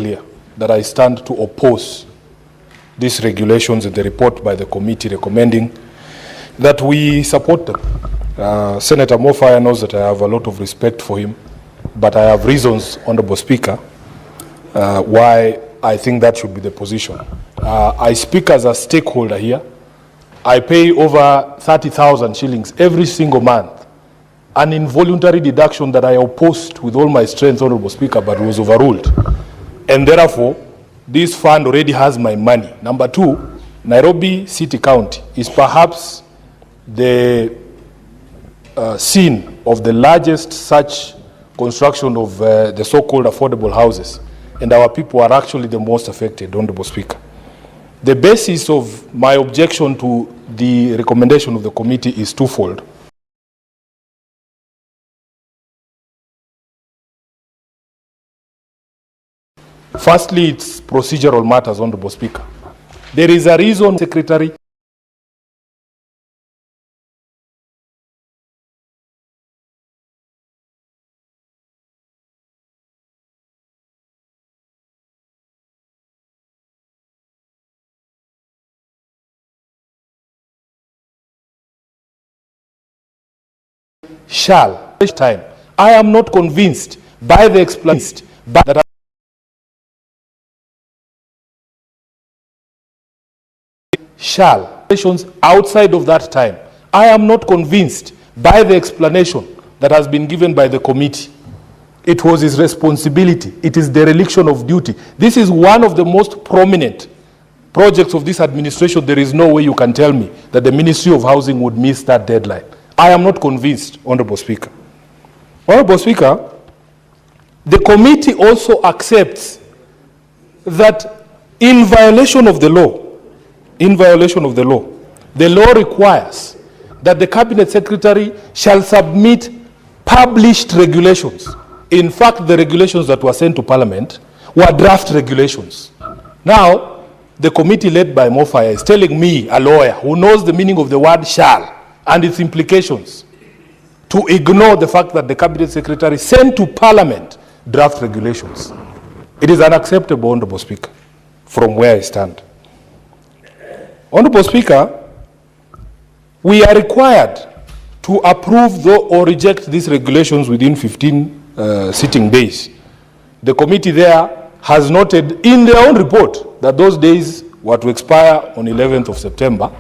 clear that I stand to oppose these regulations in the report by the committee recommending that we support them. Senator Mofaya knows that I have a lot of respect for him, but I have reasons, Honorable Speaker, why I think that should be the position. I speak as a stakeholder here. I pay over 30,000 shillings every single month, an involuntary deduction that I opposed with all my strength, Honorable Speaker, but was overruled. And therefore, this fund already has my money. Number two, Nairobi City County is perhaps the scene of the largest such construction of the so-called affordable houses. And our people are actually the most affected, Honorable Speaker. The basis of my objection to the recommendation of the committee is twofold. Firstly, it's procedural matters, Honorable Speaker. There is a reason, Secretary, shall time. I am not convinced by the explanation that shall outside of that time. I am not convinced by the explanation that has been given by the committee. It was his responsibility. It is dereliction of duty. This is one of the most prominent projects of this administration. There is no way you can tell me that the Ministry of Housing would miss that deadline. I am not convinced, Honorable Speaker. Honorable Speaker, the committee also accepts that in violation of the law, the law requires that the Cabinet Secretary shall submit published regulations. In fact, the regulations that were sent to Parliament were draft regulations. Now, the committee led by Mofaya is telling me, a lawyer who knows the meaning of the word shall and its implications, to ignore the fact that the Cabinet Secretary sent to Parliament draft regulations. It is unacceptable, Honorable Speaker, from where I stand. Honorable Speaker, we are required to approve or reject these regulations within 15 sitting days. The committee there has noted in their own report that those days were to expire on 11th of September.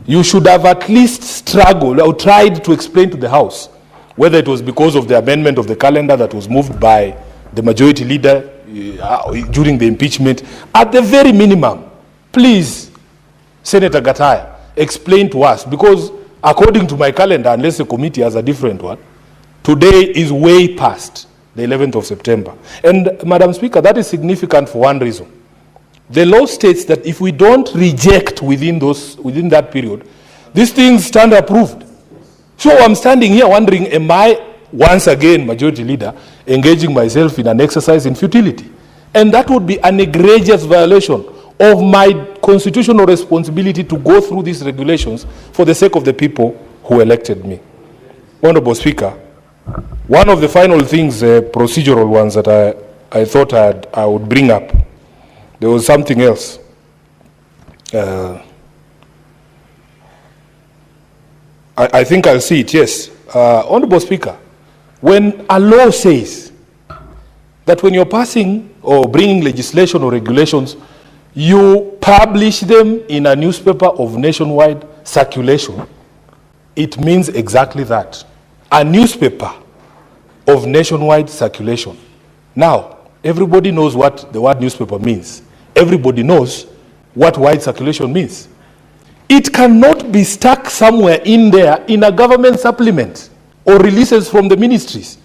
You should have at least struggled or tried to explain to the House whether it was because of the amendment of the calendar that was moved by the majority leader during the impeachment. At the very minimum, please, Senator Gataya, explain to us, because according to my calendar, unless the committee has a different one, today is way past the 11th of September. And Madam Speaker, that is significant for one reason. The law states that if we don't reject within that period, these things stand approved. So I'm standing here wondering, am I, once again, majority leader, engaging myself in an exercise in futility? And that would be an egregious violation of my constitutional responsibility to go through these regulations for the sake of the people who elected me. Honorable Speaker, one of the final things, procedural ones that I thought I would bring up, there was something else. I think I'll see it, yes. Honorable Speaker, when a law says that when you're passing or bringing legislation or regulations, you publish them in a newspaper of nationwide circulation, it means exactly that. A newspaper of nationwide circulation. Now, everybody knows what the word newspaper means. Everybody knows what wide circulation means. It cannot be stuck somewhere in there in a government supplement or releases from the ministries.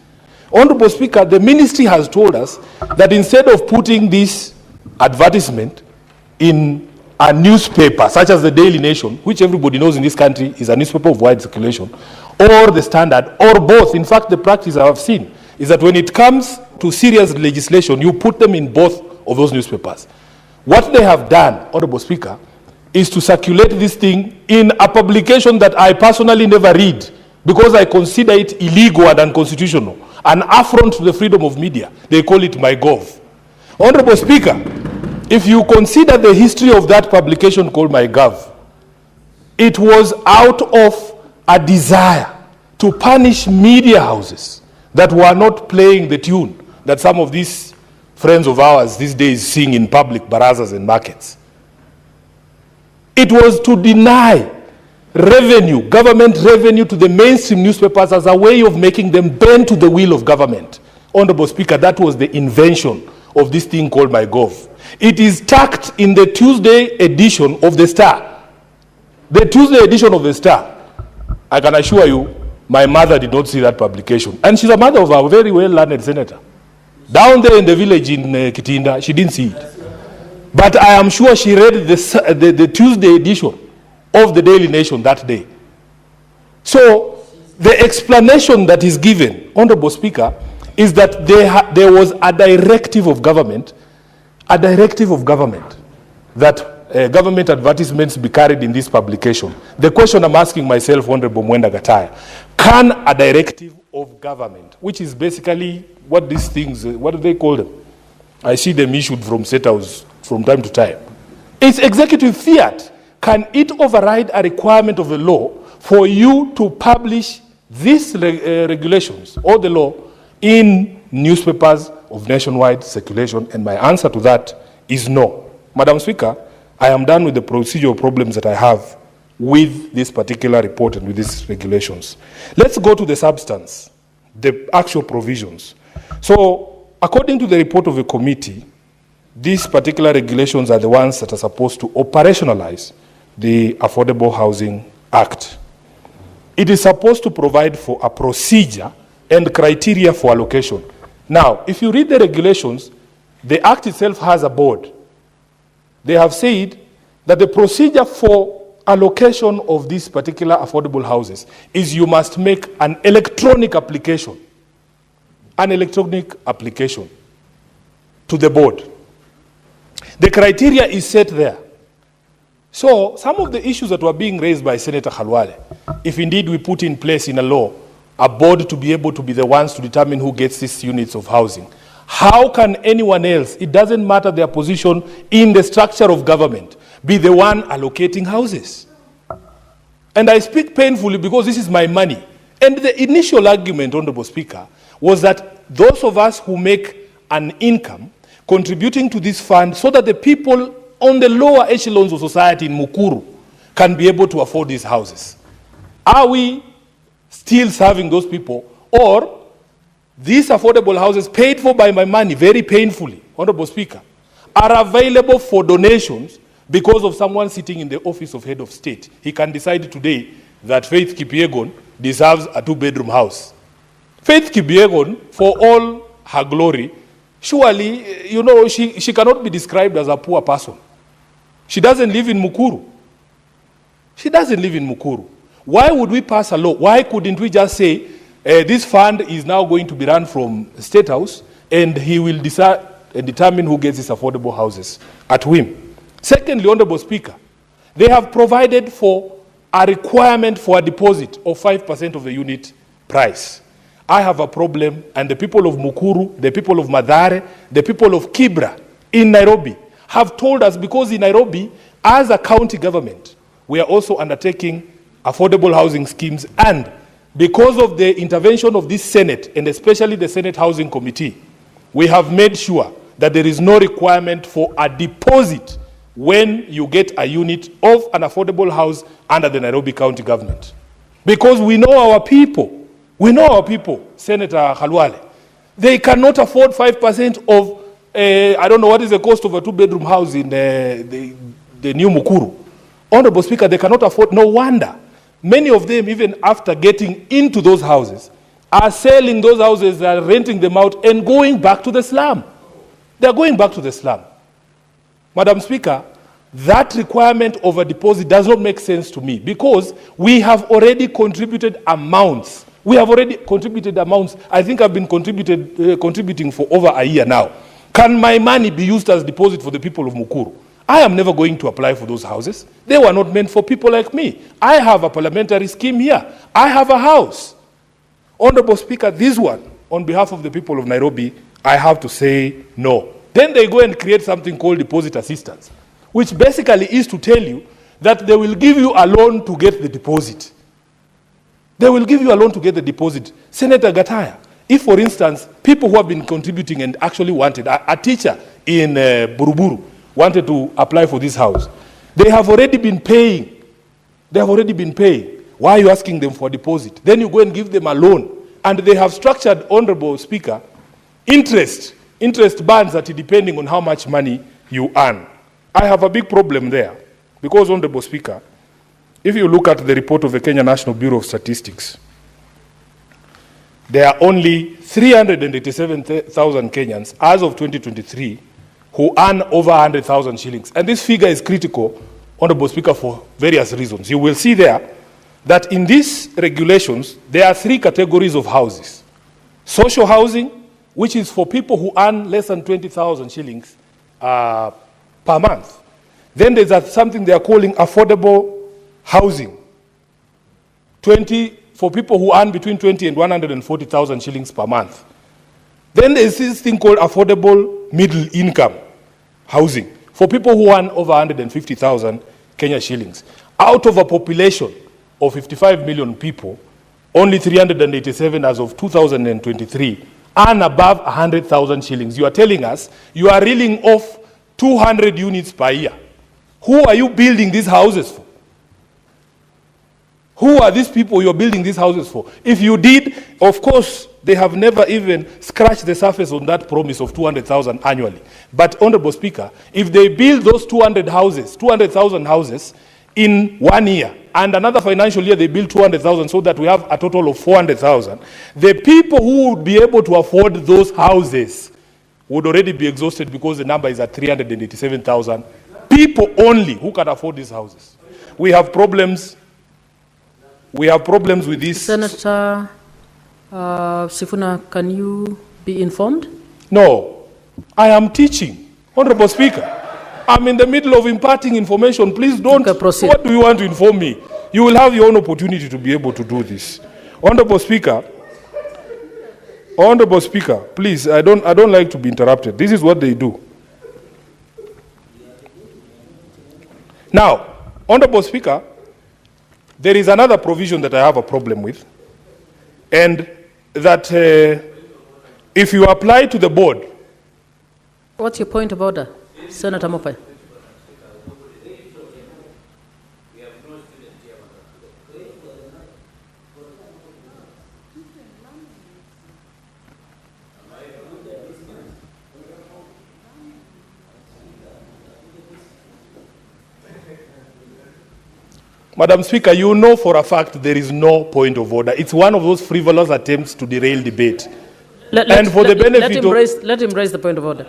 Honorable Speaker, the ministry has told us that instead of putting this advertisement in a newspaper such as the Daily Nation, which everybody knows in this country is a newspaper of wide circulation, or the Standard, or both. In fact, the practice I have seen is that when it comes to serious legislation, you put them in both of those newspapers. What they have done, Honorable Speaker, is to circulate this thing in a publication that I personally never read because I consider it illegal and unconstitutional, an affront to the freedom of media. They call it MyGov. Honorable Speaker, if you consider the history of that publication called My Gov, it was out of a desire to punish media houses that were not playing the tune that some of these friends of ours these days sing in public barazas and markets. It was to deny revenue, government revenue, to the mainstream newspapers as a way of making them bend to the will of government. Honorable Speaker, that was the invention of this thing called MyGov. It is tucked in the Tuesday edition of the Star. The Tuesday edition of the Star. I can assure you, my mother did not see that publication. And she's a mother of a very well-learned senator. Down there in the village in Kitinda, she didn't see it. But I am sure she read the Tuesday edition of the Daily Nation that day. So the explanation that is given, Honorable Speaker, is that there was a directive of government that government advertisements be carried in this publication. The question I'm asking myself, Honorable Mwenda Gataya, can a directive of government, which is basically what these things, what do they call them? I see them issued from State House from time to time. It's executive fiat. Can it override a requirement of the law for you to publish these regulations or the law in newspapers of nationwide circulation? And my answer to that is no. Madam Speaker, I am done with the procedural problems that I have with this particular report and with these regulations. Let's go to the substance, the actual provisions. So, according to the report of the committee, these particular regulations are the ones that are supposed to operationalize the Affordable Housing Act. It is supposed to provide for a procedure and criteria for allocation. Now, if you read the regulations, the Act itself has a board. They have said that the procedure for allocation of these particular affordable houses is you must make an electronic application to the board. The criteria is set there. So some of the issues that were being raised by Senator Khalwale, if indeed we put in place in a law a board to be able to be the ones to determine who gets these units of housing, how can anyone else, it doesn't matter their position in the structure of government, be the one allocating houses? And I speak painfully because this is my money. And the initial argument, Honorable Speaker, was that those of us who make an income contributing to this fund so that the people on the lower echelons of society in Mukuru can be able to afford these houses. Are we still serving those people, or these affordable houses paid for by my money very painfully, Honorable Speaker, are available for donations because of someone sitting in the office of head of state? He can decide today that Faith Kipyegon deserves a 2-bedroom house. Faith Kipyegon, for all her glory, surely, you know, she cannot be described as a poor person. She doesn't live in Mukuru. She doesn't live in Mukuru. Why would we pass a law? Why couldn't we just say, this fund is now going to be run from State House and he will decide and determine who gets these affordable houses at whim? Secondly, Honorable Speaker, they have provided for a requirement for a deposit of 5% of the unit price. I have a problem, and the people of Mukuru, the people of Mathare, the people of Kibra in Nairobi have told us, because in Nairobi, as a county government, we are also undertaking affordable housing schemes, and because of the intervention of this Senate, and especially the Senate Housing Committee, we have made sure that there is no requirement for a deposit when you get a unit of an affordable house under the Nairobi County government. Because we know our people, Senator Khalwale, they cannot afford 5% of, I don't know what is the cost of a 2-bedroom house in the new Mukuru. Honorable Speaker, they cannot afford. No wonder many of them, even after getting into those houses, are selling those houses, are renting them out and going back to the slum. They are going back to the slum. Madam Speaker, that requirement of a deposit does not make sense to me, because we have already contributed amounts. I think I've been contributing for over a year now. Can my money be used as deposit for the people of Mukuru? I am never going to apply for those houses. They were not meant for people like me. I have a parliamentary scheme here. I have a house. Honorable Speaker, this one, on behalf of the people of Nairobi, I have to say no. Then they go and create something called deposit assistance, which basically is to tell you that they will give you a loan to get the deposit. They will give you a loan to get the deposit. Senator Gataya, if, for instance, people who have been contributing and actually wanted, a teacher in Buruburu wanted to apply for this house, they have already been paying. They have already been paying. Why are you asking them for a deposit? Then you go and give them a loan. And they have structured, Honorable Speaker, interest bands that depending on how much money you earn. I have a big problem there. Because, Honorable Speaker, if you look at the report of the Kenya National Bureau of Statistics, there are only 387,000 Kenyans as of 2023 who earn over 100,000 shillings. And this figure is critical, Honorable Speaker, for various reasons. You will see there that in these regulations, there are 3 categories of houses. Social housing, which is for people who earn less than 20,000 shillings per month. Then there's something they are calling affordable housing, for people who earn between 20 and 140,000 shillings per month. Then there's this thing called affordable middle income housing, for people who earn over 150,000 Kenya shillings. Out of a population of 55 million people, only 387 as of 2023 earn above 100,000 shillings. You are telling us you are reeling off 200 units per year. Who are you building these houses for? Who are these people you're building these houses for? If you did, of course, they have never even scratched the surface on that promise of 200,000 annually. But, Honorable Speaker, if they build those 200,000 houses in 1 year, and another financial year they build 200,000 so that we have a total of 400,000, the people who would be able to afford those houses would already be exhausted because the number is at 387,000 people only who can afford these houses. We have problems. We have problems with this. Senator Sifuna, can you be informed? No, I am teaching, Honorable Speaker. I'm in the middle of imparting information. Please don't. Okay, proceed. What do you want to inform me? You will have your own opportunity to be able to do this. Honorable Speaker, please, I don't like to be interrupted. This is what they do. Now, Honorable Speaker, there is another provision that I have a problem with, and that if you apply to the board. What's your point of order, Senator Mopai? Madam Speaker, you know for a fact there is no point of order. It's one of those frivolous attempts to derail debate. Let him raise the point of order.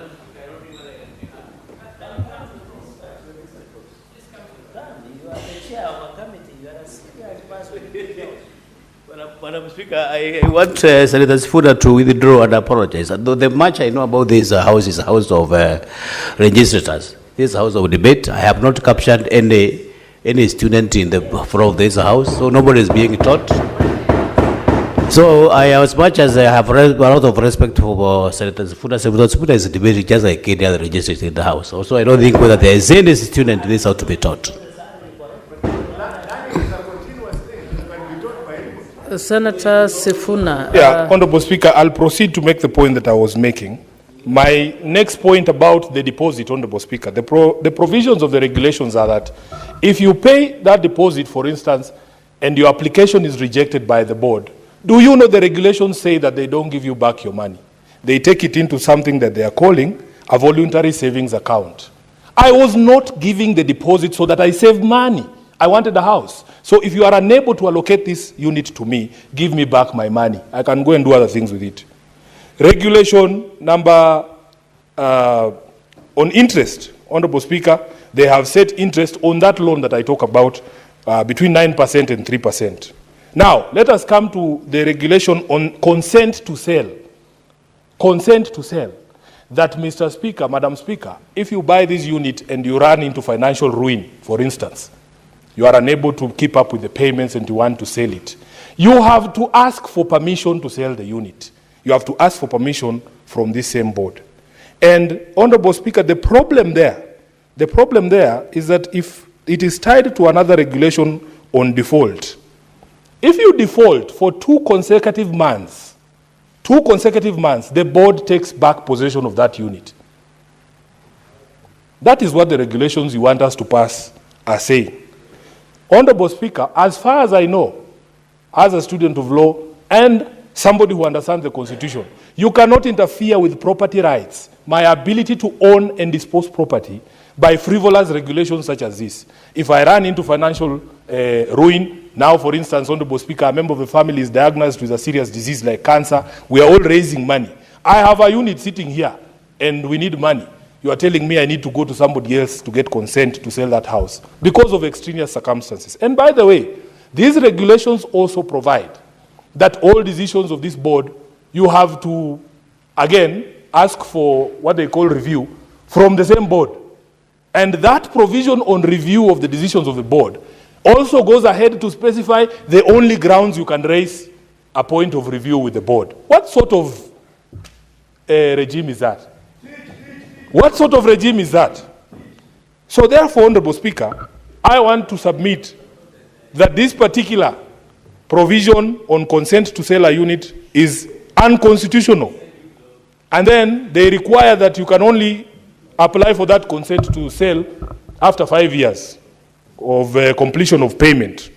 Madam Speaker, I want Senator Sifuna to withdraw and apologize. Though the much I know about this house is a house of registrators. This house of debate. I have not captured any student in the front of this house, so nobody is being taught. So I, as much as I have a lot of respect for Senator Sifuna is debating just like any other registrators in the house. Also, I don't think whether there is any student in this house to be taught. Senator Sifuna. Yeah, Honorable Speaker, I'll proceed to make the point that I was making. My next point about the deposit, Honorable Speaker, the provisions of the regulations are that if you pay that deposit, for instance, and your application is rejected by the board, do you know the regulations say that they don't give you back your money? They take it into something that they are calling a voluntary savings account. I was not giving the deposit so that I saved money. I wanted a house. So if you are unable to allocate this unit to me, give me back my money. I can go and do other things with it. Regulation number on interest, Honorable Speaker, they have set interest on that loan that I talk about between 9% and 3%. Now, let us come to the regulation on consent to sell. Consent to sell. That, Mr. Speaker, Madam Speaker, if you buy this unit and you run into financial ruin, for instance, you are unable to keep up with the payments and you want to sell it, you have to ask for permission to sell the unit. You have to ask for permission from this same board. And, Honorable Speaker, the problem there is that if it is tied to another regulation on default, if you default for 2 consecutive months, the board takes back possession of that unit. That is what the regulations you want us to pass are saying. Honorable Speaker, as far as I know, as a student of law and somebody who understands the Constitution, you cannot interfere with property rights, my ability to own and dispose property, by frivolous regulations such as this. If I run into financial ruin, now for instance, Honorable Speaker, a member of the family is diagnosed with a serious disease like cancer, we are all raising money. I have a unit sitting here and we need money. You are telling me I need to go to somebody else to get consent to sell that house because of extraneous circumstances. And by the way, these regulations also provide that all decisions of this board, you have to, again, ask for what they call review from the same board. And that provision on review of the decisions of the board also goes ahead to specify the only grounds you can raise a point of review with the board. What sort of regime is that? What sort of regime is that? So therefore, Honorable Speaker, I want to submit that this particular provision on consent to sell a unit is unconstitutional. And then they require that you can only apply for that consent to sell after 5 years of completion of payment.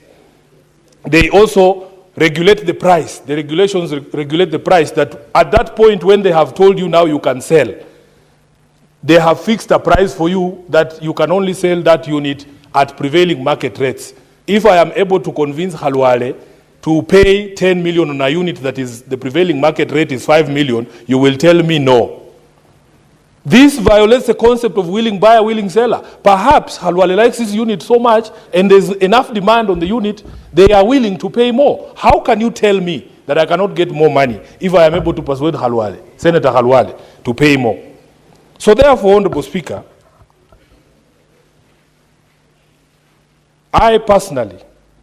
They also regulate the price. The regulations regulate the price that at that point when they have told you now you can sell, they have fixed a price for you that you can only sell that unit at prevailing market rates. If I am able to convince Halwale to pay 10 million on a unit that is the prevailing market rate is 5 million, you will tell me no. This violates the concept of willing buyer, willing seller. Perhaps Halwale likes this unit so much and there's enough demand on the unit, they are willing to pay more. How can you tell me that I cannot get more money if I am able to persuade Halwale, Senator Halwale, to pay more? So therefore, Honorable Speaker, I personally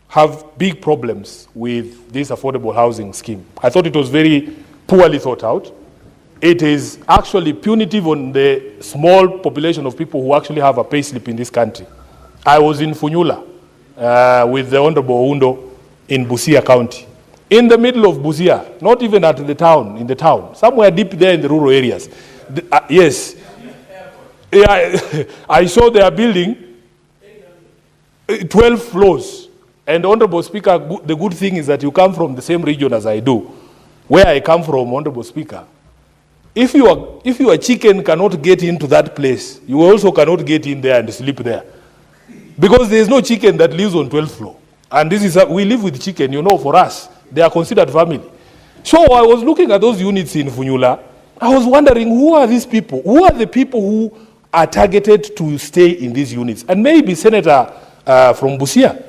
have big problems with this affordable housing scheme. I thought it was very poorly thought out. It is actually punitive on the small population of people who actually have a pay slip in this country. I was in Funyula with the Honorable Oundo in Busia County. In the middle of Busia, not even at the town, in the town, somewhere deep there in the rural areas. Yes. I saw they are building 12 floors. And Honorable Speaker, the good thing is that you come from the same region as I do. Where I come from, Honorable Speaker, if your chicken cannot get into that place, you also cannot get in there and sleep there. Because there is no chicken that lives on 12th floor. And this is we live with chicken, you know, for us. They are considered family. So I was looking at those units in Funyula. I was wondering, who are these people? Who are the people who are targeted to stay in these units? And maybe Senator from Busia,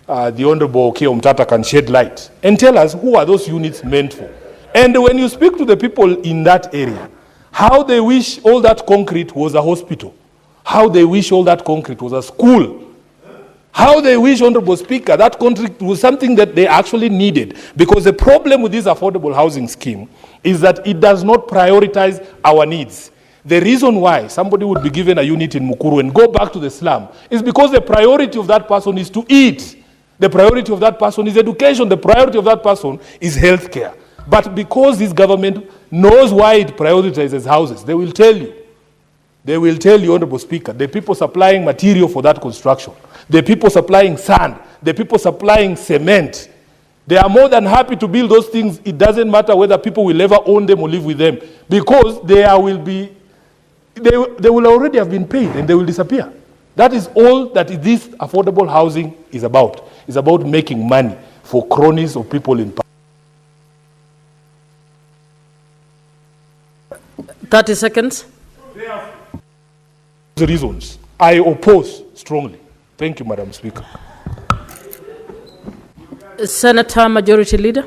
the Honorable K. Omtata, can shed light and tell us who are those units meant for. And when you speak to the people in that area, how they wish all that concrete was a hospital, how they wish all that concrete was a school, how they wish, Honorable Speaker, that concrete was something that they actually needed. Because the problem with this affordable housing scheme is that it does not prioritize our needs. The reason why somebody would be given a unit in Mukuru and go back to the slum is because the priority of that person is to eat. The priority of that person is education. The priority of that person is health care. But because this government knows why it prioritizes houses, they will tell you. They will tell you, Honorable Speaker, the people supplying material for that construction, the people supplying sand, the people supplying cement, they are more than happy to build those things. It doesn't matter whether people will ever own them or live with them, because they will already have been paid and they will disappear. That is all that this affordable housing is about. It's about making money for cronies of people in power. 30 seconds. The reasons I oppose strongly. Thank you, Madam Speaker. Senator Majority Leader.